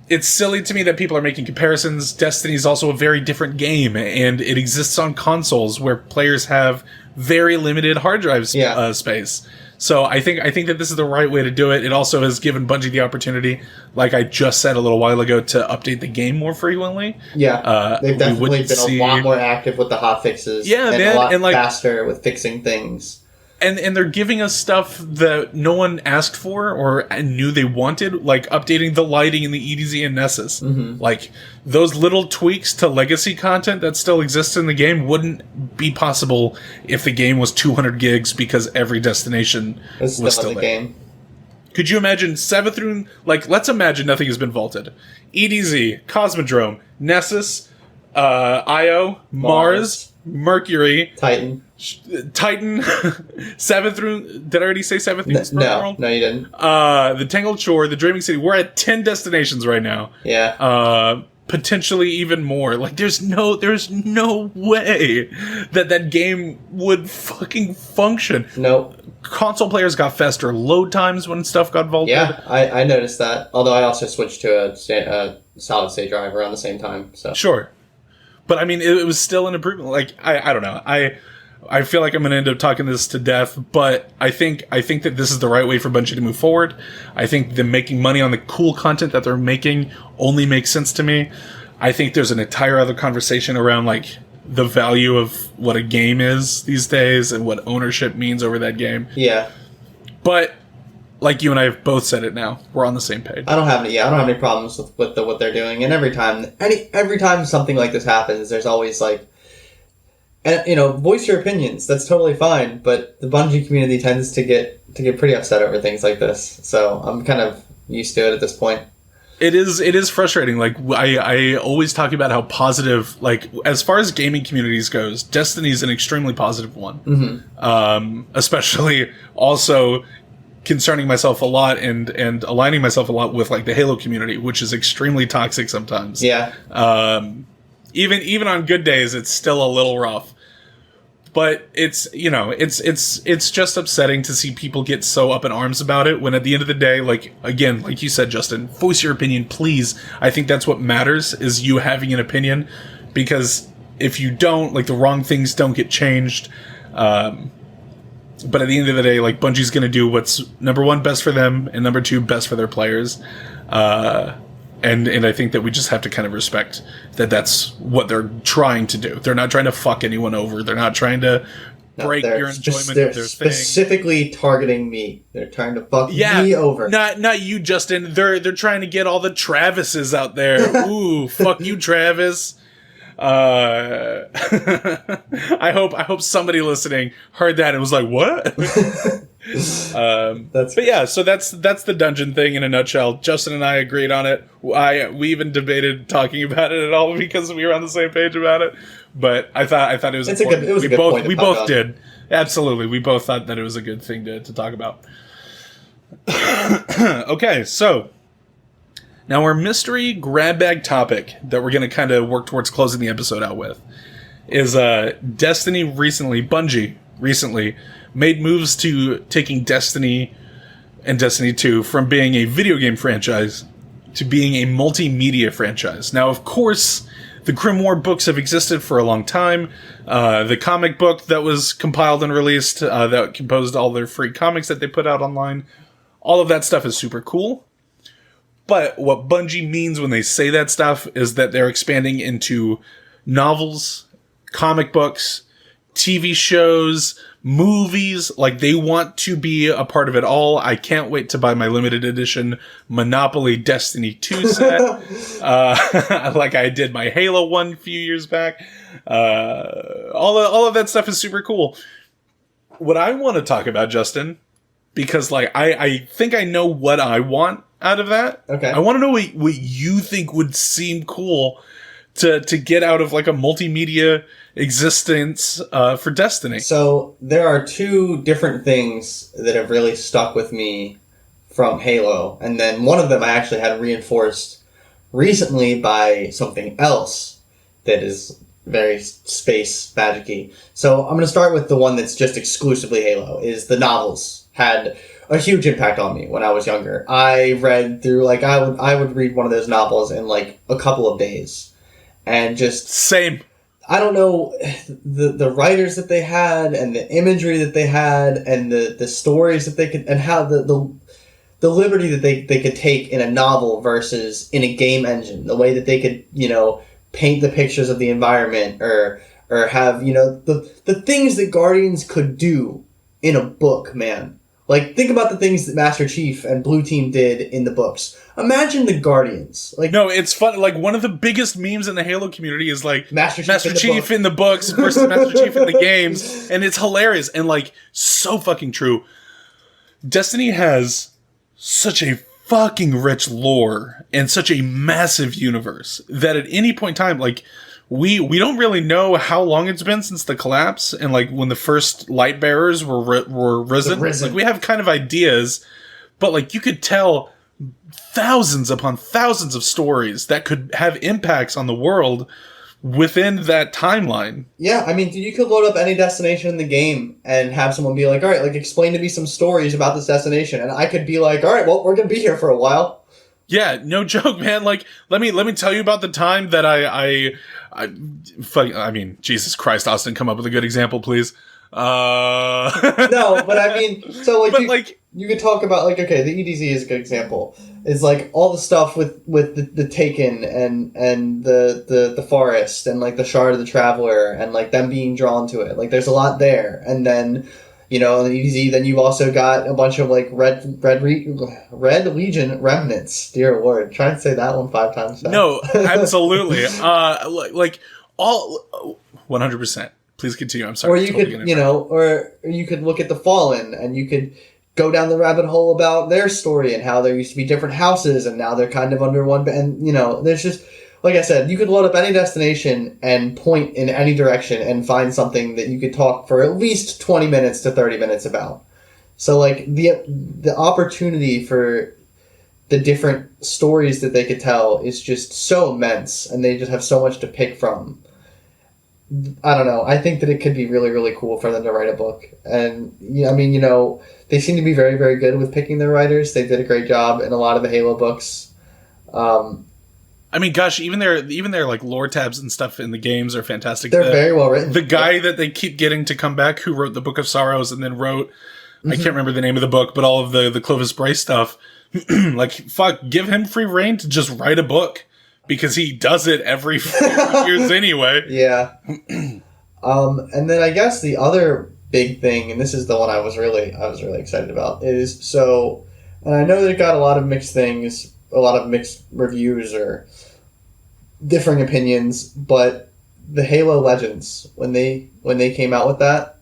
it's silly to me that people are making comparisons. Destiny is also a very different game, and it exists on consoles where players have very limited hard drive space. So I think that this is the right way to do it. It also has given Bungie the opportunity, like I just said a little while ago, to update the game more frequently. Yeah, they've definitely been a lot more active with the hotfixes. Yeah, and man, a lot and faster with fixing things. And they're giving us stuff that no one asked for or knew they wanted, like updating the lighting in the EDZ and Nessus. Mm-hmm. Like, those little tweaks to legacy content that still exists in the game wouldn't be possible if the game was 200 gigs because every destination was still there. Game. Could you imagine Savathun? Like, let's imagine nothing has been vaulted. EDZ, Cosmodrome, Nessus, Io, Mars, Mercury, Titan, Seventh Room. Did I already say Seventh Room? No, you didn't. The Tangled Shore, the Dreaming City. We're at 10 destinations right now. Yeah. potentially even more. Like, there's no way that game would fucking function. Nope. Console players got faster load times when stuff got vaulted. Yeah, I noticed that. Although I also switched to a solid state drive around the same time. So sure, but I mean, it was still an improvement. Like, I don't know. I feel like I'm going to end up talking this to death, but I think that this is the right way for Bungie to move forward. I think them making money on the cool content that they're making only makes sense to me. I think there's an entire other conversation around, like, the value of what a game is these days and what ownership means over that game. Yeah. But like you and I have both said it now, we're on the same page. I don't have any problems with what they're doing. And every time something like this happens, there's always like, and voice your opinions. That's totally fine. But the Bungie community tends to get pretty upset over things like this. So I'm kind of used to it at this point. It is frustrating. Like, I always talk about how positive, like, as far as gaming communities goes, Destiny's an extremely positive one. Mm-hmm. Especially also concerning myself a lot and aligning myself a lot with, like, the Halo community, which is extremely toxic sometimes. Yeah. Even on good days, it's still a little rough. But it's just upsetting to see people get so up in arms about it when at the end of the day, like, again, like you said, Justin, voice your opinion, please. I think that's what matters, is you having an opinion, because if you don't, like, the wrong things don't get changed. But at the end of the day, like, Bungie's going to do what's, number one, best for them, and number two, best for their players. And I think that we just have to kind of respect that that's what they're trying to do. They're not trying to fuck anyone over. They're not trying to break your enjoyment of their thing. They're specifically targeting me. They're trying to fuck me over. Not you, Justin. They're trying to get all the Travises out there. Ooh, fuck you, Travis. I hope somebody listening heard that and was like, what? But yeah, so that's the dungeon thing in a nutshell. Justin and I agreed on it. We even debated talking about it at all because we were on the same page about it. But I thought it was important. We both did. Absolutely. We both thought that it was a good thing to talk about. Okay, so now our mystery grab bag topic that we're going to kind of work towards closing the episode out with is Bungie recently made moves to taking Destiny and Destiny 2 from being a video game franchise to being a multimedia franchise. Now, of course, the Grimoire books have existed for a long time. The comic book that was compiled and released, that composed all their free comics that they put out online, all of that stuff is super cool. But what Bungie means when they say that stuff is that they're expanding into novels, comic books, TV shows, movies. Like, they want to be a part of it all. I can't wait to buy my limited edition Monopoly Destiny 2 set. Like I did my Halo one a few years back. All of that stuff is super cool. What I want to talk about, Justin, because, like, I think I know what I want out of that. Okay. I want to know what you think would seem cool to get out of, like, a multimedia existence for Destiny. So there are two different things that have really stuck with me from Halo, and then one of them I actually had reinforced recently by something else that is very space magic-y. So I'm going to start with the one that's just exclusively Halo, is the novels had a huge impact on me when I was younger. I read through, like, I would read one of those novels in, like, a couple of days. And just... Same. I don't know, the writers that they had and the imagery that they had and the stories that they could, and how the liberty that they could take in a novel versus in a game engine, the way that they could, paint the pictures of the environment or have, the things that Guardians could do in a book, man. Like, think about the things that Master Chief and Blue Team did in the books. Imagine the Guardians. Like, no, it's fun. Like, one of the biggest memes in the Halo community is, like, Master Chief in the books versus Master Chief in the games. And it's hilarious and, like, so fucking true. Destiny has such a fucking rich lore and such a massive universe that at any point in time, like, we don't really know how long it's been since the collapse and, like, when the first light bearers were risen. Like, we have kind of ideas, but, like, you could tell thousands upon thousands of stories that could have impacts on the world within that timeline. Yeah, I mean, you could load up any destination in the game and have someone be like, all right, like, explain to me some stories about this destination. And I could be like, all right, well, we're going to be here for a while. Yeah, no joke, man. Like, let me tell you about the time that I mean, Jesus Christ, Austin, come up with a good example, please. No, but I mean, so like, you could talk about, like, okay, the EDZ is a good example. It's like all the stuff with the Taken and the forest and like the Shard of the Traveler and like them being drawn to it. Like, there's a lot there. And then, you know, in the EDZ, then you've also got a bunch of like Red Legion remnants. Dear Lord, try and say that one 5 times fast. No, absolutely. Like all 100%. Please continue. I'm sorry. Or you could, you know, or you could look at the Fallen, and you could go down the rabbit hole about their story and how there used to be different houses, and now they're kind of under one. And you know, there's just, like I said, you could load up any destination and point in any direction and find something that you could talk for at least 20 minutes to 30 minutes about. So like the opportunity for the different stories that they could tell is just so immense, and they just have so much to pick from. I don't know. I think that it could be really, really cool for them to write a book. And, I mean, you know, they seem to be very, very good with picking their writers. They did a great job in a lot of the Halo books. I mean, gosh, even their like lore tabs and stuff in the games are fantastic. They're very well written. The guy that they keep getting to come back, who wrote the Book of Sorrows and then wrote, I can't remember the name of the book, but all of the Clovis Bryce stuff, like, fuck, give him free reign to just write a book. Because he does it every 4 years anyway. Yeah. And then I guess the other big thing, and this is the one I was really excited about, is so, and I know that it got a lot of mixed things, a lot of mixed reviews or differing opinions, but the Halo Legends, when they came out with that,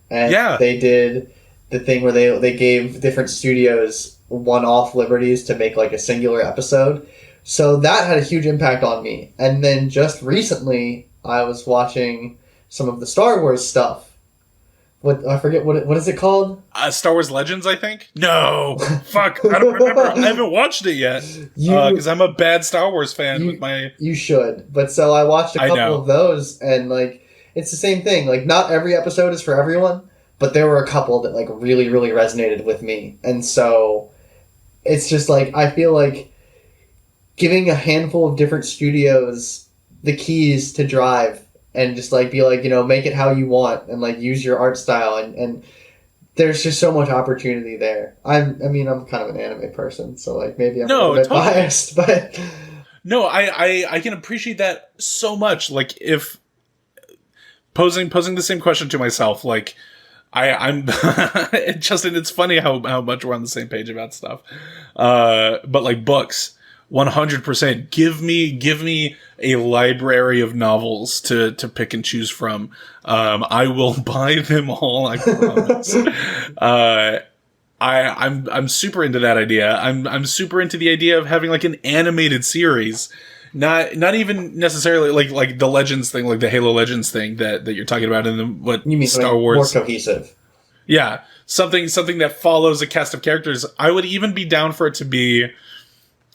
and they did the thing where they gave different studios one-off liberties to make like a singular episode. So that had a huge impact on me. And then just recently, I was watching some of the Star Wars stuff. I forget what is it called? Star Wars Legends, I think? No! Fuck, I don't remember. I haven't watched it yet. Because I'm a bad Star Wars fan. You should. But so I watched a couple of those, and like, it's the same thing. Like, not every episode is for everyone, but there were a couple that like really, really resonated with me. And so it's just like, I feel like giving a handful of different studios the keys to drive and just like be like, you know, make it how you want and like use your art style, and there's just so much opportunity there. I mean I'm kind of an anime person, so like maybe I'm a little bit biased, but no, I can appreciate that so much. Like, if posing the same question to myself, like I'm Justin, it's funny how much we're on the same page about stuff. But like books, 100%. Give me a library of novels to pick and choose from. I will buy them all, I promise. I'm super into that idea. I'm super into the idea of having like an animated series. Not even necessarily like the Legends thing, like the Halo Legends thing that you're talking about in the what you mean Star Wars more cohesive. Yeah. Something that follows a cast of characters. I would even be down for it to be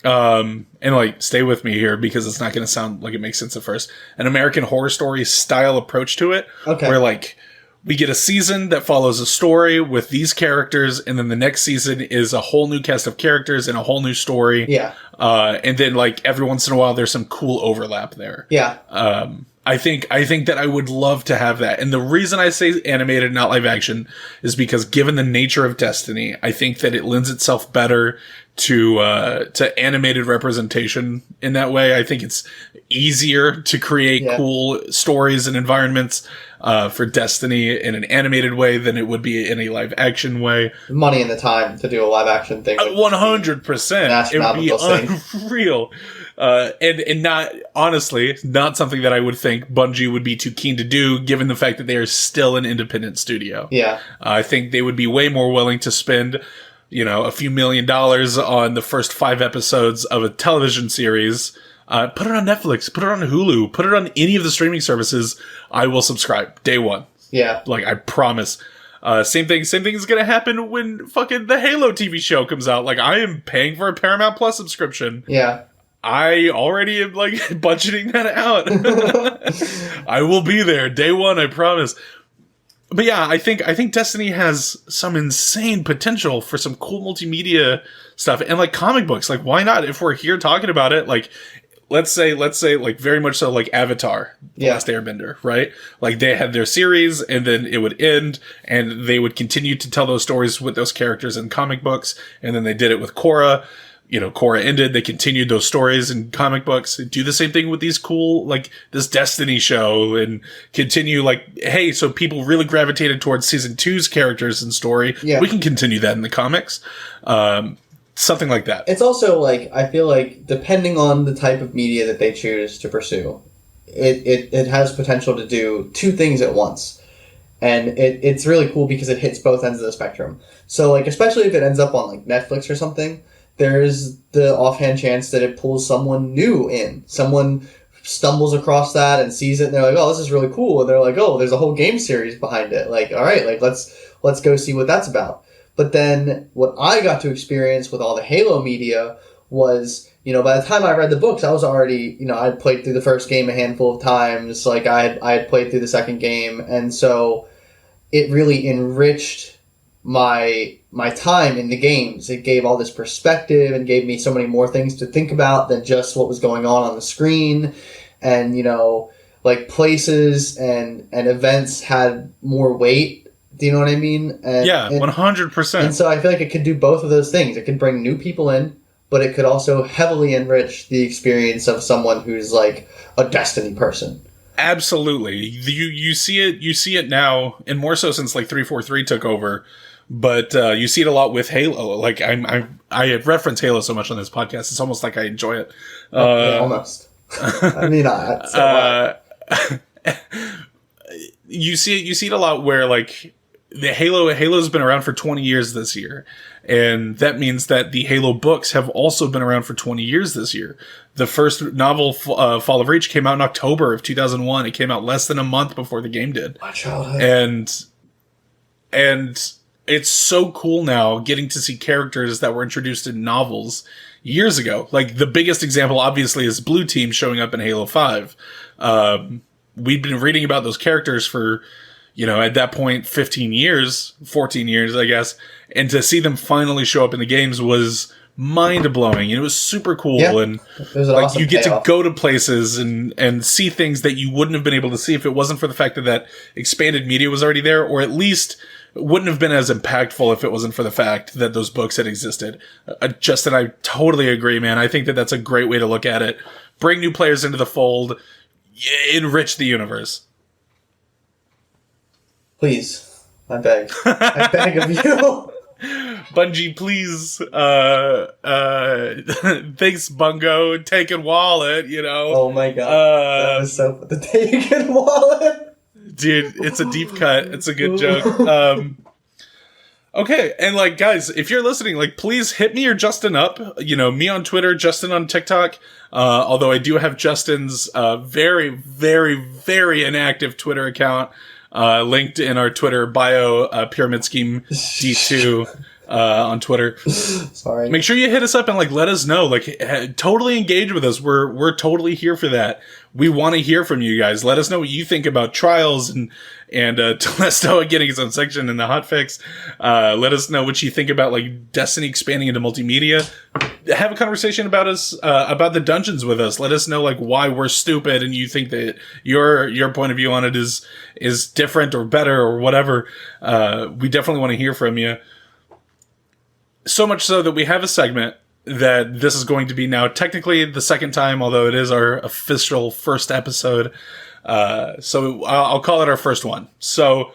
and like, stay with me here because it's not going to sound like it makes sense at first. An American Horror Story style approach to it. Okay. Where like we get a season that follows a story with these characters, and then the next season is a whole new cast of characters and a whole new story. Yeah. And then like every once in a while there's some cool overlap there. Yeah. I think that I would love to have that. And the reason I say animated, not live action, is because given the nature of Destiny, I think that it lends itself better to animated representation in that way. I think it's easier to create cool stories and environments for Destiny in an animated way than it would be in a live action way. Money and the time to do a live action thing. 100%. It would be unreal. And not, honestly, not something that I would think Bungie would be too keen to do, given the fact that they are still an independent studio. Yeah. I think they would be way more willing to spend, a few $1 million on the first 5 episodes of a television series. Put it on Netflix, put it on Hulu, put it on any of the streaming services. I will subscribe day one. Yeah. Like, I promise. Same thing is gonna happen when fucking the Halo TV show comes out. Like, I am paying for a Paramount Plus subscription. Yeah. I already am, like, budgeting that out. I will be there day one, I promise. But yeah, I think Destiny has some insane potential for some cool multimedia stuff. And, like, comic books. Like, why not? If we're here talking about it, like, let's say, like, very much so, like, Avatar, The Last Airbender, right? Like, they had their series, and then it would end, and they would continue to tell those stories with those characters in comic books, and then they did it with Korra. You know, Korra ended, they continued those stories in comic books. Do the same thing with these cool, like, this Destiny show, and continue, like, hey, so people really gravitated towards Season 2's characters and story. Yeah. We can continue that in the comics. Something like that. It's also, like, I feel like, depending on the type of media that they choose to pursue, it has potential to do two things at once. And it's really cool because it hits both ends of the spectrum. So, like, especially if it ends up on, like, Netflix or something, there's the offhand chance that it pulls someone new in. Someone stumbles across that and sees it, and they're like, oh, this is really cool. And they're like, oh, there's a whole game series behind it. Like, all right, like, let's go see what that's about. But then what I got to experience with all the Halo media was, you know, by the time I read the books, I was already, you know, I'd played through the first game a handful of times. Like, I had played through the second game. And so it really enriched my time in the games. It gave all this perspective and gave me so many more things to think about than just what was going on the screen. And, you know, like, places and events had more weight. Do you know what I mean? And, yeah, 100%. And so I feel like it could do both of those things. It could bring new people in, but it could also heavily enrich the experience of someone who's, like, a Destiny person. Absolutely. You see it now, and more so since, like, 343 took over. But you see it a lot with Halo. Like, I reference Halo so much on this podcast, it's almost like I enjoy it. Yeah, almost. I mean, you see it a lot where, like, the Halo's been around for 20 years this year, and that means that the Halo books have also been around for 20 years this year. The first novel, Fall of Reach, came out in October of 2001. It came out less than a month before the game did. My childhood. And it's so cool now getting to see characters that were introduced in novels years ago. Like, the biggest example, obviously, is Blue Team showing up in Halo 5. We'd been reading about those characters for, you know, at that point, 14 years, I guess. And to see them finally show up in the games was mind-blowing. It was super cool. Yeah, and, like, awesome you get to go to places and see things that you wouldn't have been able to see if it wasn't for the fact that expanded media was already there, or at least wouldn't have been as impactful if it wasn't for the fact that those books had existed. Justin, I totally agree, man. I think that that's a great way to look at it. Bring new players into the fold. Enrich the universe. Please. I beg. I beg of you. Bungie, please. Thanks, Bungo. Taken Wallet, you know. Oh my god. That was so... The Taken Wallet? Dude, it's a deep cut. It's a good joke. Okay, and, like, guys, if you're listening, like, please hit me or Justin up. You know, me on Twitter, Justin on TikTok. Although I do have Justin's very, very, very inactive Twitter account linked in our Twitter bio, Pyramid Scheme D2 on Twitter. Sorry. Make sure you hit us up and, like, let us know. Like, totally engage with us. We're totally here for that. We want to hear from you guys. Let us know what you think about Trials and Telesto getting its own section in the hotfix. Let us know what you think about, like, Destiny expanding into multimedia. Have a conversation about us, about the dungeons with us. Let us know, like, why we're stupid and you think that your point of view on it is different or better or whatever. We definitely want to hear from you. So much so that we have a segment that this is going to be now technically the second time, although it is our official first episode. So I'll call it our first one. So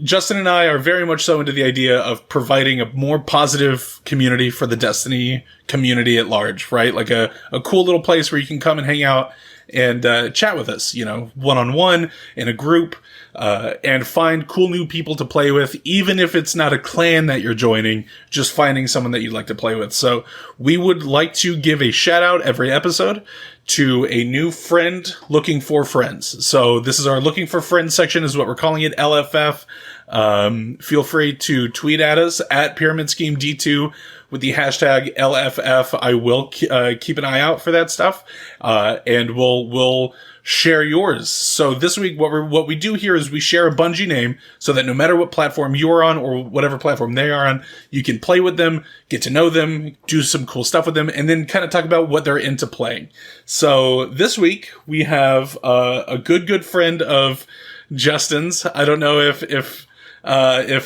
Justin and I are very much so into the idea of providing a more positive community for the Destiny community at large, right? Like a cool little place where you can come and hang out and chat with us, you know, one-on-one, in a group, and find cool new people to play with, even if it's not a clan that you're joining, just finding someone that you'd like to play with. So we would like to give a shout out every episode to a new friend looking for friends. So this is our looking for friends section, is what we're calling it, LFF. Feel free to tweet at us at Pyramid Scheme D2 with the hashtag LFF. I will keep an eye out for that stuff, and we'll share yours. So this week, what we do here is we share a Bungie name so that no matter what platform you're on or whatever platform they are on, you can play with them, get to know them, do some cool stuff with them, and then kind of talk about what they're into playing. So this week we have a good friend of Justin's. I don't know if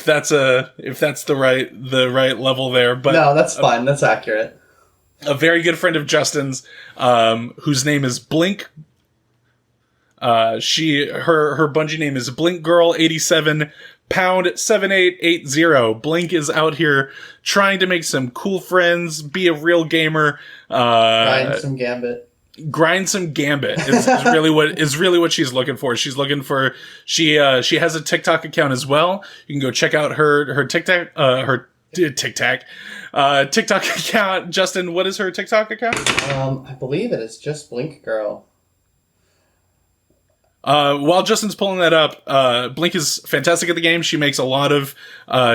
that's the right level there, but no, that's fine. That's accurate. A very good friend of Justin's, whose name is Blink. Her Bungie name is Blink Girl 87 pound 7880. Blink is out here trying to make some cool friends, be a real gamer, Grind some Gambit. Is really what she's looking for. She's looking for she has a TikTok account as well. You can go check out her TikTok account. Justin, what is her TikTok account? I believe it is just Blink Girl. While Justin's pulling that up, Blink is fantastic at the game. She makes a lot of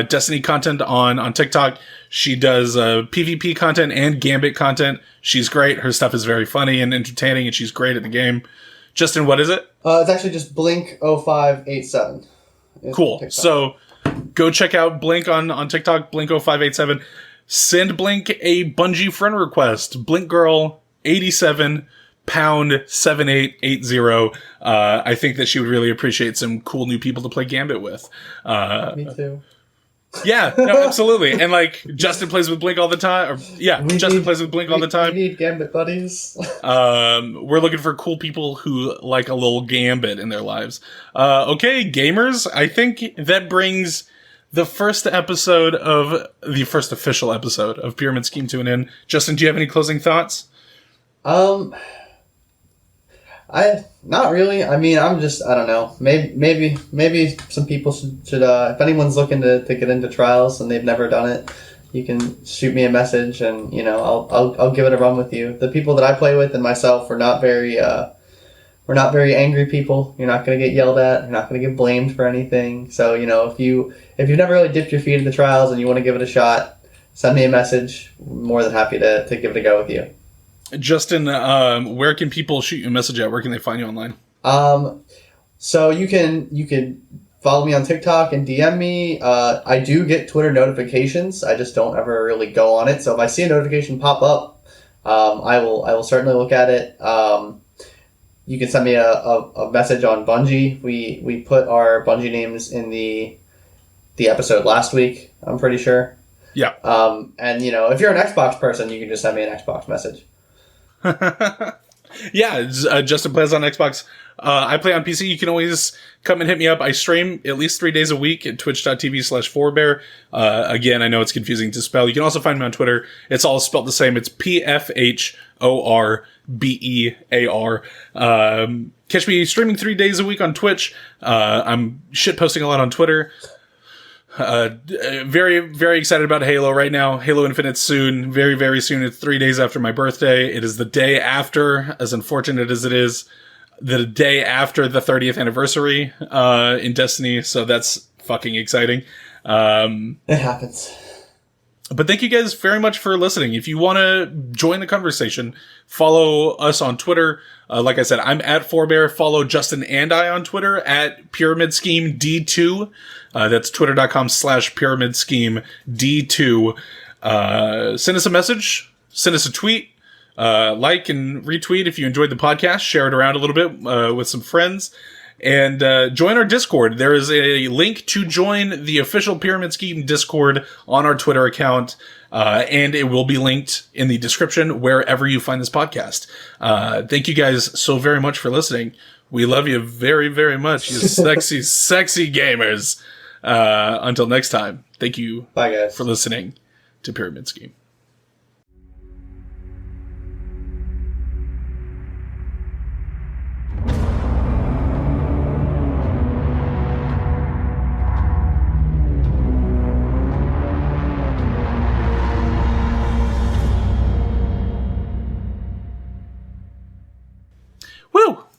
Destiny content on TikTok. She does PvP content and Gambit content. She's great. Her stuff is very funny and entertaining, and she's great at the game. Justin, what is it? It's actually just Blink 0587. Cool. So go check out Blink on TikTok, Blink 0587. Send Blink a Bungie friend request. Blink Girl 87 pound 7880. I think that she would really appreciate some cool new people to play Gambit with. Me too. Yeah, no, absolutely. And like Justin plays with Blink all the time. Justin plays with Blink all the time. We need Gambit buddies. We're looking for cool people who like a little Gambit in their lives. Okay, gamers, I think that brings the first official episode of Pyramid Scheme to an end. Justin, do you have any closing thoughts? Not really. I mean, I don't know. Maybe some people should if anyone's looking to get into trials and they've never done it, you can shoot me a message and, I'll give it a run with you. The people that I play with and myself are not very angry people. You're not going to get yelled at. You're not going to get blamed for anything. So, if you've never really dipped your feet in the trials and you want to give it a shot, send me a message. I'm more than happy to give it a go with you. Justin, where can people shoot you a message at? Where can they find you online? So you can follow me on TikTok and DM me. I do get Twitter notifications. I just don't ever really go on it. So if I see a notification pop up, I will certainly look at it. You can send me a message on Bungie. We put our Bungie names in the episode last week, I'm pretty sure. Yeah. And if you're an Xbox person, you can just send me an Xbox message. Yeah, Justin plays on Xbox. I play on PC. You can always come and hit me up. I stream at least 3 days a week at twitch.tv/Pfhorbear. Again, I know it's confusing to spell. You can also find me on Twitter. It's all spelled the same. It's Pfhorbear. Catch me streaming 3 days a week on Twitch. I'm shitposting a lot on Twitter. Very, very excited about Halo right now. Halo Infinite soon. Very, very soon. It's 3 days after my birthday. It is the day after, as unfortunate as it is, the day after the 30th anniversary in Destiny. So that's fucking exciting. It happens. But thank you guys very much for listening. If you want to join the conversation, follow us on Twitter. Like I said, I'm at Pfhorbear. Follow Justin and I on Twitter at Pyramid Scheme D2. That's twitter.com/Pyramid Scheme D2. Send us a message. Send us a tweet. Like and retweet if you enjoyed the podcast. Share it around a little bit with some friends. And join our Discord. There is a link to join the official Pyramid Scheme Discord on our Twitter account. And it will be linked in the description wherever you find this podcast. Thank you guys so very much for listening. We love you very, very much, you sexy, sexy gamers. Until next time, thank you Bye, guys. for listening to Pyramid Scheme.